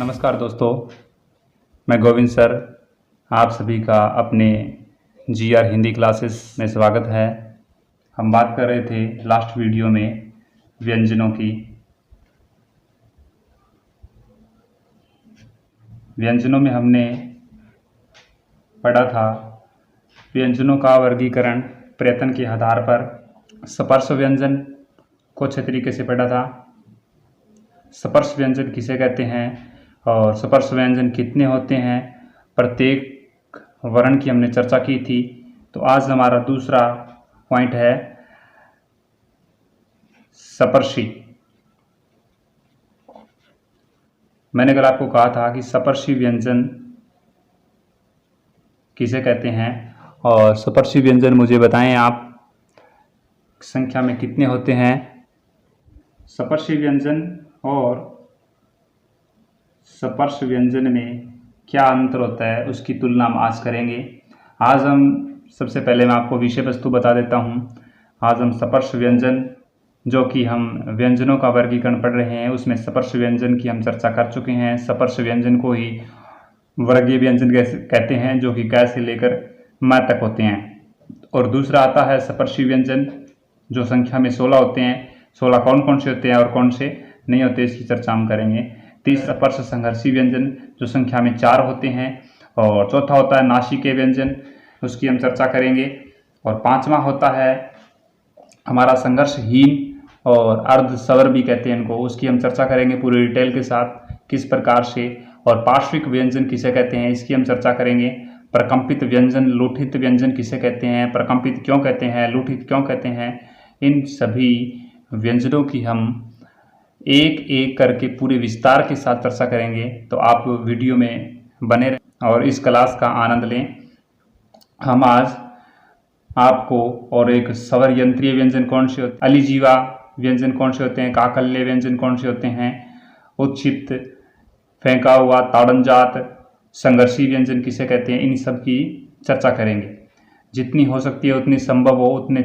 नमस्कार दोस्तों, मैं गोविंद सर। आप सभी का अपने जीआर हिंदी क्लासेस में स्वागत है। हम बात कर रहे थे लास्ट वीडियो में व्यंजनों की। व्यंजनों में हमने पढ़ा था व्यंजनों का वर्गीकरण प्रयत्न के आधार पर। स्पर्श व्यंजन को अच्छे तरीके से पढ़ा था। स्पर्श व्यंजन किसे कहते हैं और स्पर्श व्यंजन कितने होते हैं, प्रत्येक वर्ण की हमने चर्चा की थी। तो आज हमारा दूसरा पॉइंट है स्पर्शी। मैंने कल आपको कहा था कि स्पर्शी व्यंजन किसे कहते हैं और स्पर्शी व्यंजन मुझे बताएं आप संख्या में कितने होते हैं। स्पर्शी व्यंजन और स्पर्श व्यंजन में क्या अंतर होता है उसकी तुलना हम आज करेंगे। आज हम सबसे पहले मैं आपको विषय वस्तु बता देता हूं। आज हम स्पर्श व्यंजन, जो कि हम व्यंजनों का वर्गीकरण पढ़ रहे हैं, उसमें स्पर्श व्यंजन की हम चर्चा कर चुके हैं। स्पर्श व्यंजन को ही वर्गीय व्यंजन कहते हैं, जो कि क से लेकर म तक होते हैं। और दूसरा आता है स्पर्शी व्यंजन, जो संख्या में 16 होते हैं। 16 कौन कौन से होते हैं और कौन से नहीं होते, इसकी चर्चा हम करेंगे। तीसरा स्पर्श संघर्षी व्यंजन, जो संख्या में 4 होते हैं। और चौथा होता है नासिकीय व्यंजन, उसकी हम चर्चा करेंगे। और पांचवा होता है हमारा संघर्षहीन और अर्ध स्वर भी कहते हैं इनको, उसकी हम चर्चा करेंगे पूरी डिटेल के साथ किस प्रकार से। और पार्श्विक व्यंजन किसे कहते हैं, इसकी हम चर्चा करेंगे। प्रकंपित व्यंजन, लुठित व्यंजन किसे कहते हैं, प्रकंपित क्यों कहते हैं, लुठित क्यों कहते हैं, इन सभी व्यंजनों की हम एक एक करके पूरे विस्तार के साथ चर्चा करेंगे। तो आप वीडियो में बने रहें और इस क्लास का आनंद लें। हम आज आपको और एक स्वर यंत्रीय व्यंजन कौन से होते हैं, अलिजीवा व्यंजन कौन से होते हैं, काकल्य व्यंजन कौन से होते हैं, उत्क्षिप्त, फेंका हुआ, ताड़नजात, संघर्षी व्यंजन किसे कहते हैं, इन सब की चर्चा करेंगे। जितनी हो सकती है उतनी संभव हो उतने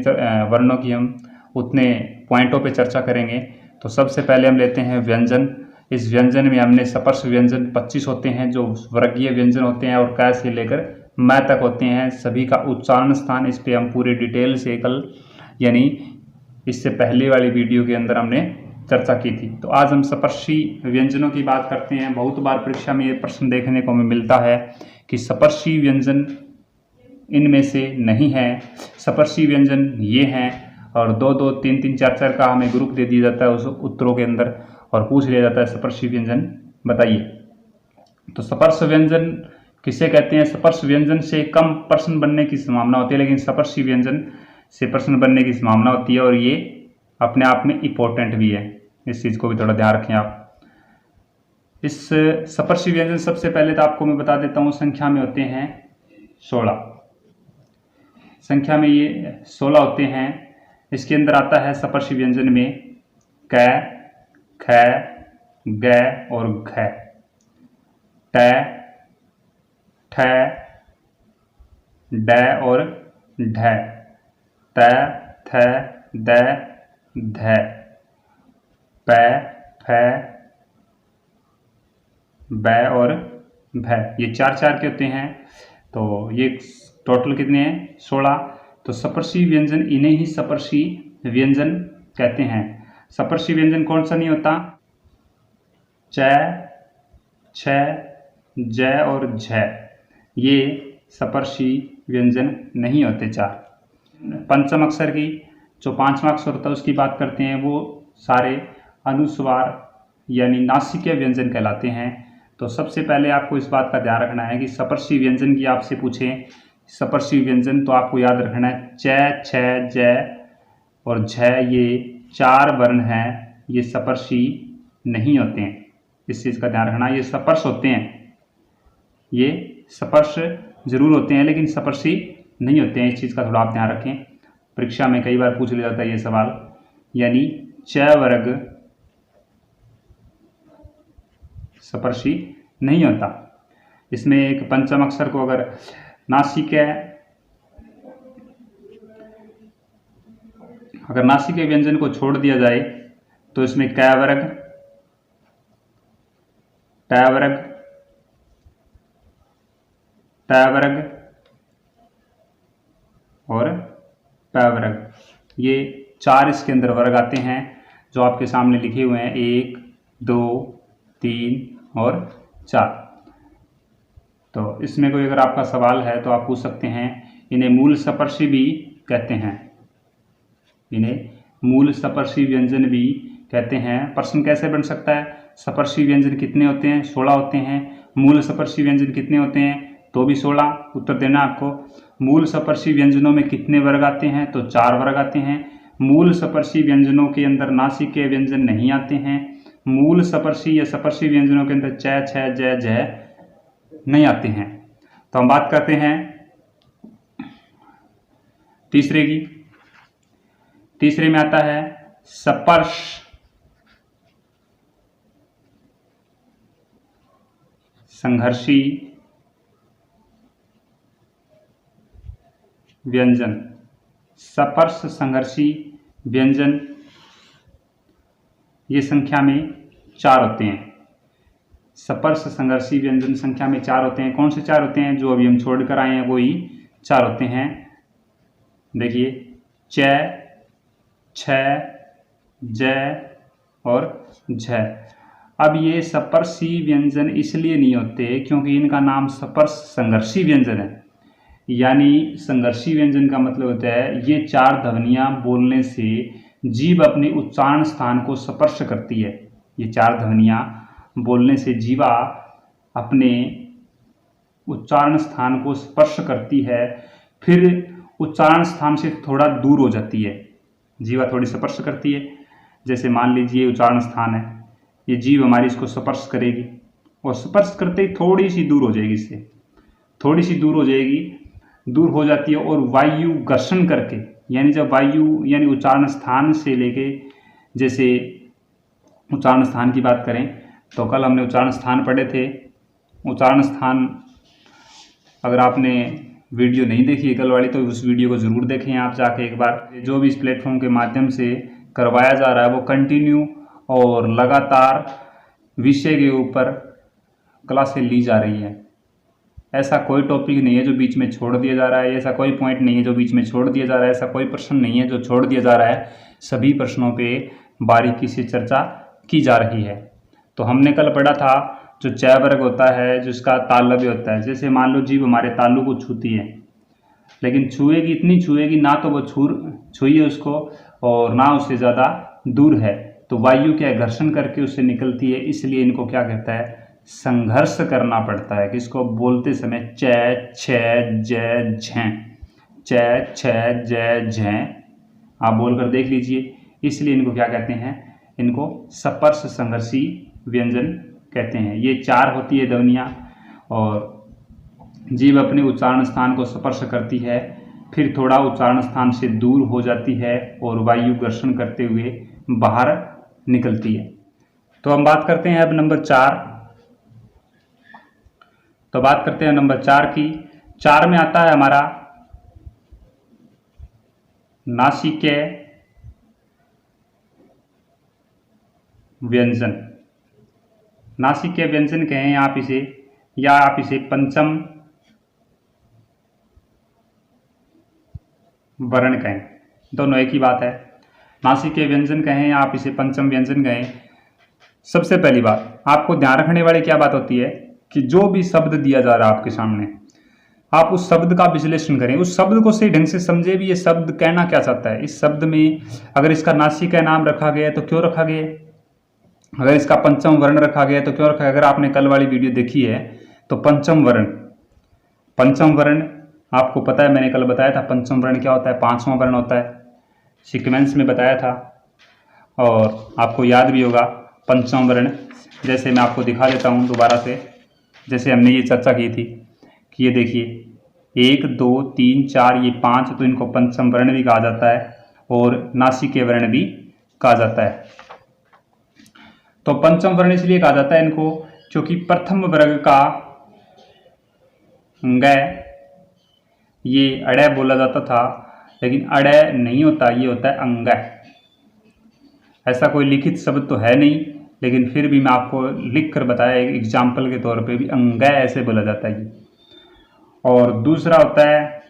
वर्णों की हम उतने पॉइंटों पे चर्चा करेंगे। तो सबसे पहले हम लेते हैं व्यंजन। इस व्यंजन में हमने स्पर्श व्यंजन 25 होते हैं, जो वर्गीय व्यंजन होते हैं और क से लेकर म तक होते हैं। सभी का उच्चारण स्थान, इस पे हम पूरे डिटेल से कल यानी इससे पहले वाली वीडियो के अंदर हमने चर्चा की थी। तो आज हम स्पर्शी व्यंजनों की बात करते हैं। बहुत बार परीक्षा में ये प्रश्न देखने को हमें मिलता है कि स्पर्शी व्यंजन इनमें से नहीं है, स्पर्शी व्यंजन ये हैं। और 2 2 3 3 4 4 का हमें ग्रुप दे दिया जाता है उस उत्तरों के अंदर और पूछ लिया जाता है स्पर्शी व्यंजन बताइए। तो स्पर्श व्यंजन किसे कहते हैं, स्पर्श व्यंजन से कम प्रश्न बनने की संभावना होती है, लेकिन स्पर्शी व्यंजन से प्रश्न बनने की संभावना होती है और ये अपने आप में इम्पोर्टेंट भी है। इस चीज़ को भी थोड़ा ध्यान रखें आप। इस स्पर्शी व्यंजन सबसे पहले तो आपको मैं बता देता हूँ, संख्या में होते हैं 16। संख्या में ये 16 होते हैं। इसके अंदर आता है स्पर्शी व्यंजन में क, ख, ग और घ, ट, ठ, ड और ढ, त, थ, द, ध, प, फ, ब और भ। ये 4 4 के होते हैं। तो ये टोटल कितने हैं, 16। तो स्पर्शी व्यंजन इन्हें ही स्पर्शी व्यंजन कहते हैं। स्पर्शी व्यंजन कौन सा नहीं होता, च, छ, ज और झ, ये स्पर्शी व्यंजन नहीं होते। 4 पंचम अक्षर की जो 5वां अक्षर होता है उसकी बात करते हैं, वो सारे अनुस्वार यानी नासिकीय व्यंजन कहलाते हैं। तो सबसे पहले आपको इस बात का ध्यान रखना है कि स्पर्शी व्यंजन की आपसे पूछें स्पर्शी व्यंजन, तो आपको याद रखना है च, छ, ज और झ, ये 4 वर्ण हैं, ये स्पर्शी नहीं होते हैं। इस चीज़ का ध्यान रखना। ये स्पर्श होते हैं, ये स्पर्श जरूर होते हैं लेकिन स्पर्शी नहीं होते हैं। इस चीज़ का थोड़ा आप ध्यान रखें। परीक्षा में कई बार पूछ लिया जाता है ये सवाल। यानी च वर्ग स्पर्शी नहीं होता। इसमें एक पंचम अक्षर को अगर नासिकीय व्यंजन को छोड़ दिया जाए तो इसमें क वर्ग, ट वर्ग, ट वर्ग और प वर्ग, ये 4 इसके अंदर वर्ग आते हैं जो आपके सामने लिखे हुए हैं, 1, 2, 3 और 4। तो इसमें कोई अगर आपका सवाल है तो आप पूछ सकते हैं। इन्हें मूल सपर्शी भी कहते हैं, इन्हें मूल सपर्शी व्यंजन भी कहते हैं। प्रश्न कैसे बन सकता है, सपर्शी व्यंजन कितने होते हैं, 16 होते हैं। मूल सपर्शी व्यंजन कितने होते हैं, तो भी 16। उत्तर देना आपको। मूल सपर्शी व्यंजनों में कितने वर्ग आते हैं, तो 4 वर्ग आते हैं। मूल सपर्शी व्यंजनों के अंदर नासिके व्यंजन नहीं आते हैं। मूल सपर्शी या सपर्शी व्यंजनों के अंदर च, छ, ज, झ नहीं आते हैं। तो हम बात करते हैं तीसरे की। तीसरे में आता है सपर्श संघर्षी व्यंजन। सपर्श संघर्षी व्यंजन ये संख्या में 4 होते हैं। सपर्श संघर्षी व्यंजन संख्या में 4 होते हैं। कौन से 4 होते हैं, जो अभी हम छोड़ कर आए हैं वही 4 होते हैं। देखिए, च, छ, ज और झ। अब ये सपर्शी व्यंजन इसलिए नहीं होते क्योंकि इनका नाम सपर्श संघर्षी व्यंजन है। यानी संघर्षी व्यंजन का मतलब होता है ये 4 ध्वनियां बोलने से जीभ अपने उच्चारण स्थान को स्पर्श करती है। ये 4 ध्वनियां बोलने से जीवा अपने उच्चारण स्थान को स्पर्श करती है, फिर उच्चारण स्थान से थोड़ा दूर हो जाती है। जीवा थोड़ी स्पर्श करती है। जैसे मान लीजिए उच्चारण स्थान है, ये जीभ हमारी इसको स्पर्श करेगी और स्पर्श करते ही थोड़ी सी दूर हो जाएगी, इससे थोड़ी सी दूर हो जाएगी, दूर हो जाती है और वायु घर्षण करके, यानी जब वायु यानी उच्चारण स्थान से लेके, जैसे उच्चारण स्थान की बात करें तो कल हमने उच्चारण स्थान पढ़े थे। उच्चारण स्थान अगर आपने वीडियो नहीं देखी है कल वाली तो उस वीडियो को ज़रूर देखें आप जाके एक बार। जो भी इस प्लेटफॉर्म के माध्यम से करवाया जा रहा है वो कंटिन्यू और लगातार विषय के ऊपर क्लासें ली जा रही है। ऐसा कोई टॉपिक नहीं है जो बीच में छोड़ दिया जा रहा है, ऐसा कोई पॉइंट नहीं है जो बीच में छोड़ दिया जा रहा है, ऐसा कोई प्रश्न नहीं है जो छोड़ दिया जा रहा है। सभी प्रश्नों पे बारीकी से चर्चा की जा रही है। तो हमने कल पढ़ा था जो च वर्ग होता है जिसका तालव्य होता है। जैसे मान लो जीभ हमारे तालु को छूती है, लेकिन छुएगी, इतनी छुएगी ना तो वो छुई है उसको और ना उससे ज़्यादा दूर है, तो वायु क्या घर्षण करके उससे निकलती है। इसलिए इनको क्या कहता है, संघर्ष करना पड़ता है। किसको बोलते समय, च, छ, ज, झ, च, छ, ज, झ। आप बोलकर देख लीजिए। इसलिए इनको क्या कहते हैं, इनको सपर्श संघर्षी व्यंजन कहते हैं। ये 4 होती है ध्वनियाँ और जीभ अपने उच्चारण स्थान को स्पर्श करती है, फिर थोड़ा उच्चारण स्थान से दूर हो जाती है और वायु घर्षण करते हुए बाहर निकलती है। तो हम बात करते हैं अब नंबर 4। तो बात करते हैं नंबर 4 की। 4 में आता है हमारा नासिके व्यंजन। नासिके व्यंजन कहें आप इसे, या आप इसे पंचम वर्ण कहें, दोनों एक ही बात है। नासिके व्यंजन कहें या आप इसे पंचम व्यंजन कहें। सबसे पहली बात आपको ध्यान रखने वाली क्या बात होती है कि जो भी शब्द दिया जा रहा है आपके सामने, आप उस शब्द का विश्लेषण करें, उस शब्द को सही ढंग से समझे भी ये शब्द कहना क्या चाहता है। इस शब्द में अगर इसका नासिका नाम रखा गया है तो क्यों रखा गया है, अगर इसका पंचम वर्ण रखा गया है तो क्यों रखा है। अगर आपने कल वाली वीडियो देखी है तो पंचम वर्ण आपको पता है, मैंने कल बताया था पंचम वर्ण क्या होता है, 5वां वर्ण होता है, सीक्वेंस में बताया था और आपको याद भी होगा पंचम वर्ण। जैसे मैं आपको दिखा देता हूँ दोबारा से, जैसे हमने ये चर्चा की थी कि ये देखिए 1 2 3 4 ये 5, तो इनको पंचम वर्ण भी कहा जाता है और नासिके वर्ण भी कहा जाता है। तो पंचम वर्ण इसलिए कहा जाता है इनको क्योंकि प्रथम वर्ग का ग ये अड़य बोला जाता था, लेकिन अड़य नहीं होता, ये होता है अंग। ऐसा कोई लिखित शब्द तो है नहीं लेकिन फिर भी मैं आपको लिख कर बताया एक एग्जाम्पल के तौर पे भी अंग ऐसे बोला जाता है। और दूसरा होता है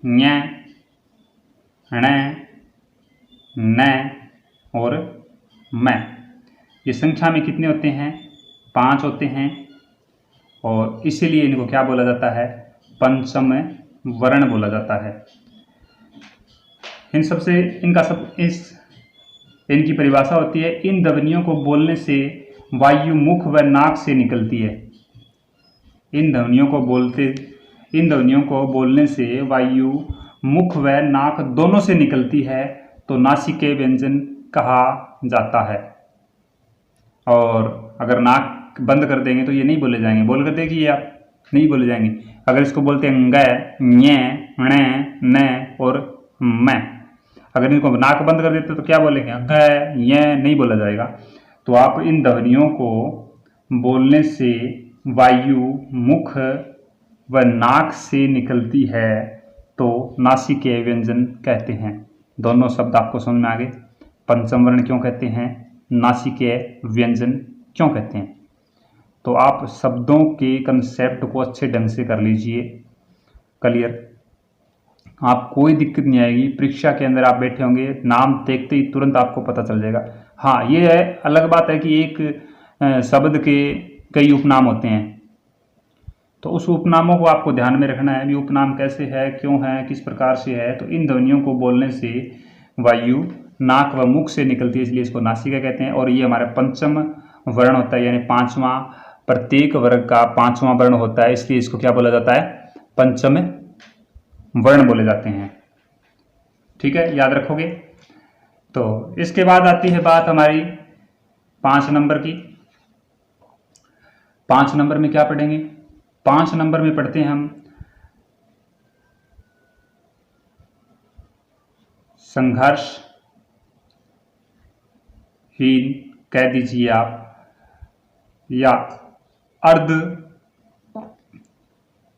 ञ, ण, न और मैं। ये संख्या में कितने होते हैं? 5 होते हैं और इसीलिए इनको क्या बोला जाता है? पंचम वर्ण बोला जाता है। इन सबसे इनकी परिभाषा होती है, इन ध्वनियों को बोलने से वायु मुख व नाक से निकलती है। इन ध्वनियों को बोलने से वायु मुख व नाक दोनों से निकलती है, तो नासिकेय व्यंजन कहा जाता है। और अगर नाक बंद कर देंगे तो ये नहीं बोले जाएंगे। बोल कर देखिए आप, नहीं बोले जाएंगे। अगर इसको बोलते हैं ङ, ञ, ण, न और मैं, अगर इनको नाक बंद कर देते तो क्या बोलेंगे? ङ, ञ नहीं बोला जाएगा। तो आप इन ध्वनियों को बोलने से वायु मुख व नाक से निकलती है, तो नासिकेय व्यंजन कहते हैं। दोनों शब्द आपको समझ में आ गए। पंचम वर्ण क्यों कहते हैं, नासिकेय व्यंजन क्यों कहते हैं। तो आप शब्दों के कंसेप्ट को अच्छे ढंग से कर लीजिए क्लियर। आप कोई दिक्कत नहीं आएगी। परीक्षा के अंदर आप बैठे होंगे, नाम देखते ही तुरंत आपको पता चल जाएगा। हाँ, ये है अलग बात है कि एक शब्द के कई उपनाम होते हैं, तो उस उपनामों को आपको ध्यान में रखना है भी उपनाम कैसे है, क्यों है, किस प्रकार से है। तो इन ध्वनियों को बोलने से वायु नाक व मुख से निकलती है, इसलिए इसको नासिका कहते हैं। और ये हमारा पंचम वर्ण होता है, यानी पांचवा, प्रत्येक वर्ग का पांचवा वर्ण होता है, इसलिए इसको क्या बोला जाता है? पंचम वर्ण बोले जाते हैं। ठीक है, याद रखोगे। तो इसके बाद आती है बात हमारी 5 नंबर की। 5 नंबर में क्या पढ़ेंगे? 5 नंबर में पढ़ते हैं हम संघर्षहीन कह दीजिए आप, या अर्ध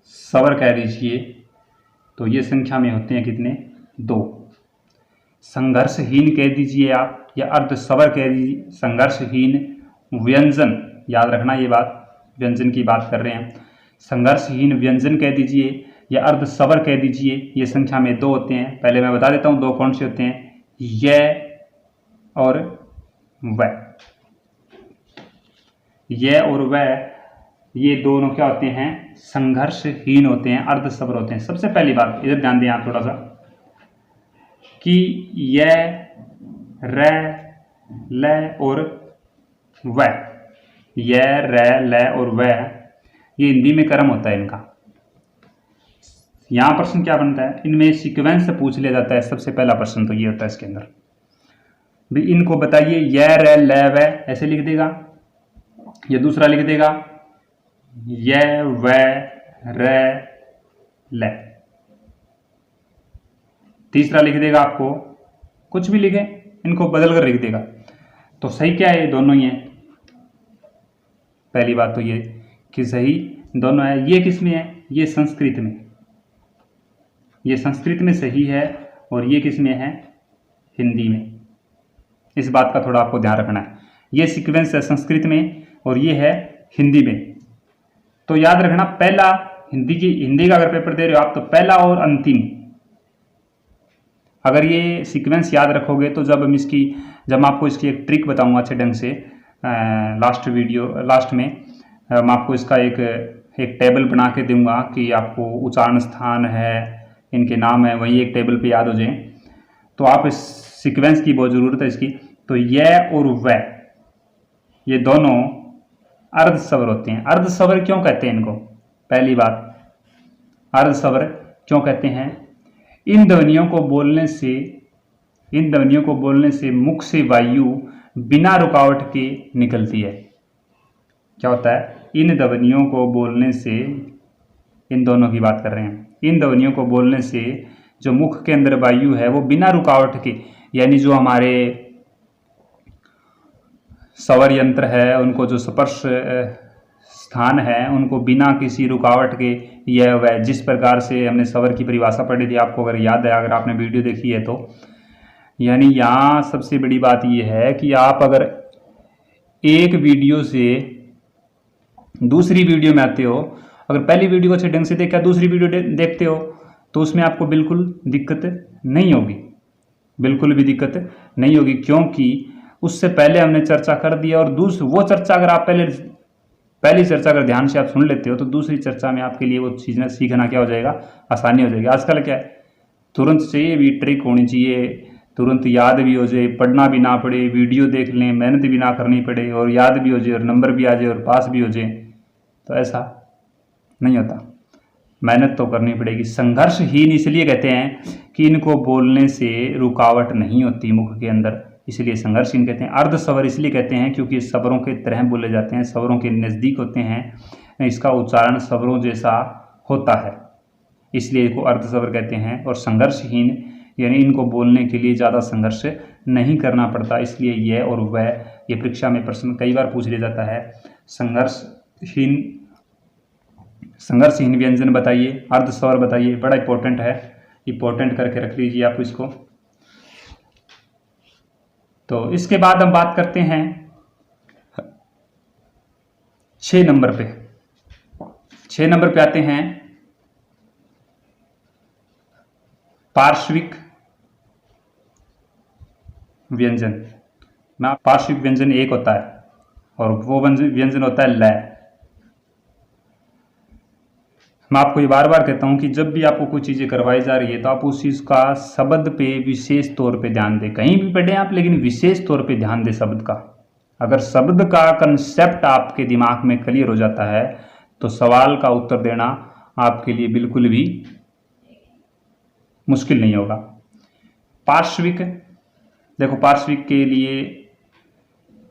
स्वर कह दीजिए। तो ये संख्या में होते हैं कितने? 2। संघर्षहीन कह दीजिए आप या अर्ध स्वर कह दीजिए। संघर्षहीन व्यंजन, याद रखना ये बात, व्यंजन की बात कर रहे हैं। संघर्षहीन व्यंजन कह दीजिए या अर्ध स्वर कह दीजिए। ये संख्या में 2 होते हैं। पहले मैं बता देता हूं 2 कौन से होते हैं, य और व। य और व, ये दोनों क्या होते हैं? संघर्षहीन होते हैं, अर्ध स्वर होते हैं। सबसे पहली बात इधर ध्यान दें आप थोड़ा सा, कि य, र, ल और व, य, र, ल और व, ये हिंदी में क्रम होता है इनका। यहां प्रश्न क्या बनता है? इनमें सीक्वेंस पूछ लिया जाता है। सबसे पहला प्रश्न तो ये होता है इसके अंदर भी, इनको बताइए य, र, ल, व ऐसे लिख देगा, या दूसरा लिख देगा य, व, र, ल। तीसरा लिख देगा आपको, कुछ भी लिखे, इनको बदल कर लिख देगा। तो सही क्या है? दोनों ही है। पहली बात तो ये कि सही दोनों है। ये किस में है? ये संस्कृत में, ये संस्कृत में सही है। और ये किस में है? हिंदी में। इस बात का थोड़ा आपको ध्यान रखना है। ये सीक्वेंस है संस्कृत में और ये है हिंदी में। तो याद रखना, पहला हिंदी का अगर पेपर दे रहे हो आप, तो पहला और अंतिम, अगर ये सीक्वेंस याद रखोगे तो जब मैं आपको इसकी एक ट्रिक बताऊंगा अच्छे ढंग से लास्ट में मैं आपको इसका एक टेबल बना के दूंगा कि आपको उच्चारण स्थान है, इनके नाम है, वही एक टेबल पे याद हो जाए। तो आप इस सीक्वेंस की बहुत ज़रूरत है इसकी। तो य और व, ये दोनों अर्ध स्वर होते हैं। अर्ध स्वर क्यों कहते हैं इनको? पहली बात, अर्ध स्वर क्यों कहते हैं? इन ध्वनियों को बोलने से मुख से वायु बिना रुकावट के निकलती है। क्या होता है? इन ध्वनियों को बोलने से, इन दोनों की बात कर रहे हैं, इन ध्वनियों को बोलने से जो मुख के अंदर वायु है वो बिना रुकावट के, यानी जो हमारे स्वर यंत्र है, उनको जो स्पर्श स्थान है, उनको बिना किसी रुकावट के, यह वह, जिस प्रकार से हमने स्वर की परिभाषा पढ़ी थी, आपको अगर याद है, अगर आपने वीडियो देखी है तो, यानी यहाँ सबसे बड़ी बात यह है कि आप अगर एक वीडियो से दूसरी वीडियो में आते हो, अगर पहली वीडियो को अच्छे ढंग से देखा दूसरी वीडियो देखते हो तो उसमें आपको बिल्कुल दिक्कत नहीं होगी, बिल्कुल भी दिक्कत नहीं होगी, क्योंकि उससे पहले हमने चर्चा कर दिया। और वो चर्चा अगर आप पहली चर्चा अगर ध्यान से आप सुन लेते हो तो दूसरी चर्चा में आपके लिए वो चीज़ सीखना क्या हो जाएगा, आसानी हो जाएगी। आजकल क्या है, तुरंत चाहिए भी, ट्रिक होनी चाहिए, तुरंत याद भी हो जाए, पढ़ना भी ना पड़े, वीडियो देख लें, मेहनत भी ना करनी पड़े और याद भी हो जाए और नंबर भी आ जाए और पास भी हो जाए, तो ऐसा नहीं होता, मेहनत तो करनी पड़ेगी। संघर्षहीन इसलिए कहते हैं कि इनको बोलने से रुकावट नहीं होती मुख के अंदर, इसलिए संघर्षहीन कहते हैं। अर्ध स्वर इसलिए कहते हैं क्योंकि स्वरों के तरह बोले जाते हैं, स्वरों के नज़दीक होते हैं, इसका उच्चारण स्वरों जैसा होता है, इसलिए इसको अर्ध स्वर कहते हैं। और संघर्षहीन यानी इनको बोलने के लिए ज़्यादा संघर्ष नहीं करना पड़ता, इसलिए यह और वह, ये परीक्षा में प्रश्न कई बार पूछ लिया जाता है। संघर्षहीन व्यंजन बताइए, अर्ध स्वर बताइए, बड़ा इंपॉर्टेंट है, इंपॉर्टेंट करके रख लीजिए आप इसको। तो इसके बाद हम बात करते हैं 6 नंबर पे। 6 नंबर पे आते हैं पार्श्विक व्यंजन। पार्श्विक व्यंजन एक होता है और वो व्यंजन होता है लय। मैं आपको ये बार बार कहता हूं कि जब भी आपको कोई चीज़ें करवाई जा रही है तो आप उस चीज़ का शब्द पे विशेष तौर पे ध्यान दें। कहीं भी पढ़ें आप, लेकिन विशेष तौर पे ध्यान दें शब्द का। अगर शब्द का कंसेप्ट आपके दिमाग में क्लियर हो जाता है तो सवाल का उत्तर देना आपके लिए बिल्कुल भी मुश्किल नहीं होगा। पार्श्विक, देखो पार्श्विक के लिए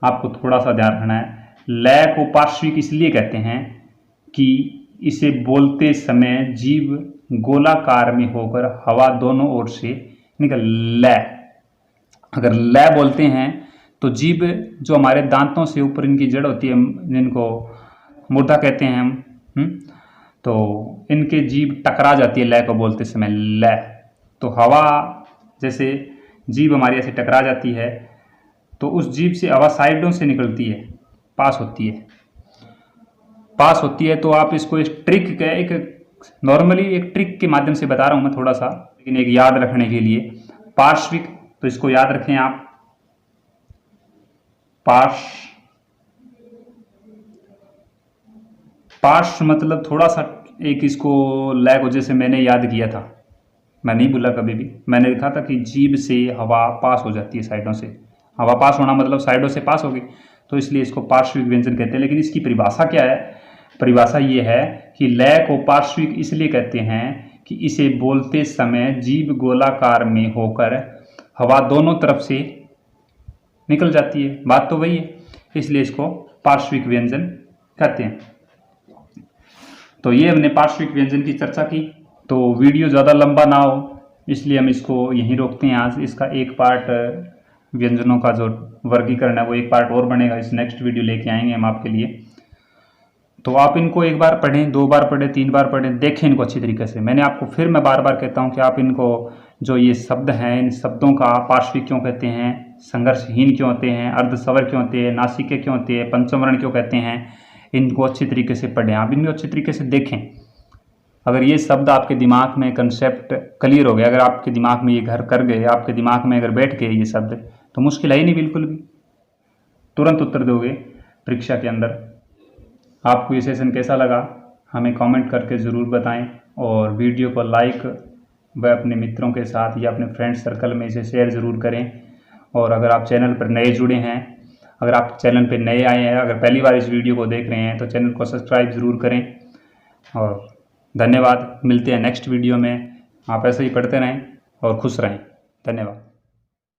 आपको थोड़ा सा ध्यान रखना है। लय को पार्श्विक इसलिए कहते हैं कि इसे बोलते समय जीभ गोलाकार में होकर हवा दोनों ओर से निकल, लय। अगर लय बोलते हैं तो जीभ जो हमारे दांतों से ऊपर इनकी जड़ होती है, जिनको मूर्धा कहते हैं हम, तो इनके जीभ टकरा जाती है लय को बोलते समय, लय। तो हवा जैसे जीभ हमारी ऐसे टकरा जाती है तो उस जीभ से हवा साइडों से निकलती है, पास होती है। तो आप इसको इस ट्रिक का एक नॉर्मली एक ट्रिक के माध्यम से बता रहा हूं मैं थोड़ा सा, लेकिन एक याद रखने के लिए। पार्श्विक, तो इसको याद रखें आप, पार्श्व मतलब थोड़ा सा एक इसको लय को जैसे मैंने याद किया था, मैं नहीं भूला कभी भी, मैंने लिखा था कि जीभ से हवा पास हो जाती है साइडों से। हवा पास होना मतलब साइडों से पास होगी, तो इसलिए इसको पार्श्विक व्यंजन कहते हैं। लेकिन इसकी परिभाषा क्या है? परिभाषा ये है कि लय को पार्श्विक इसलिए कहते हैं कि इसे बोलते समय जीभ गोलाकार में होकर हवा दोनों तरफ से निकल जाती है, बात तो वही है, इसलिए इसको पार्श्विक व्यंजन कहते हैं। तो ये हमने पार्श्विक व्यंजन की चर्चा की। तो वीडियो ज़्यादा लंबा ना हो इसलिए हम इसको यहीं रोकते हैं आज। इसका एक पार्ट व्यंजनों का जो वर्गीकरण है वो एक पार्ट और बनेगा, इस नेक्स्ट वीडियो लेके आएंगे हम आपके लिए। तो आप इनको एक बार पढ़ें, 2 बार पढ़ें, 3 बार पढ़ें, देखें इनको अच्छी तरीके से। मैं बार बार कहता हूं कि आप इनको, जो ये शब्द हैं, इन शब्दों का पार्श्विक क्यों कहते हैं, संघर्षहीन क्यों होते हैं, अर्धस्वर क्यों होते हैं, नासिके क्यों होते हैं, पंचम वर्ण क्यों कहते हैं, इनको अच्छी तरीके से पढ़ें, आप इनको अच्छी तरीके से देखें। अगर ये शब्द आपके दिमाग में कंसेप्ट क्लियर हो गया, अगर आपके दिमाग में ये घर कर गए, आपके दिमाग में अगर बैठ गए ये शब्द, तो मुश्किल है ही नहीं, बिल्कुल भी तुरंत उत्तर दोगे परीक्षा के अंदर। आपको ये सेशन कैसा लगा हमें कमेंट करके ज़रूर बताएं और वीडियो को लाइक व अपने मित्रों के साथ या अपने फ्रेंड सर्कल में इसे शेयर ज़रूर करें। और अगर आप चैनल पर नए जुड़े हैं, अगर आप चैनल पर नए आए हैं, अगर पहली बार इस वीडियो को देख रहे हैं तो चैनल को सब्सक्राइब ज़रूर करें। और धन्यवाद, मिलते हैं नेक्स्ट वीडियो में। आप ऐसे ही पढ़ते रहें और खुश रहें। धन्यवाद।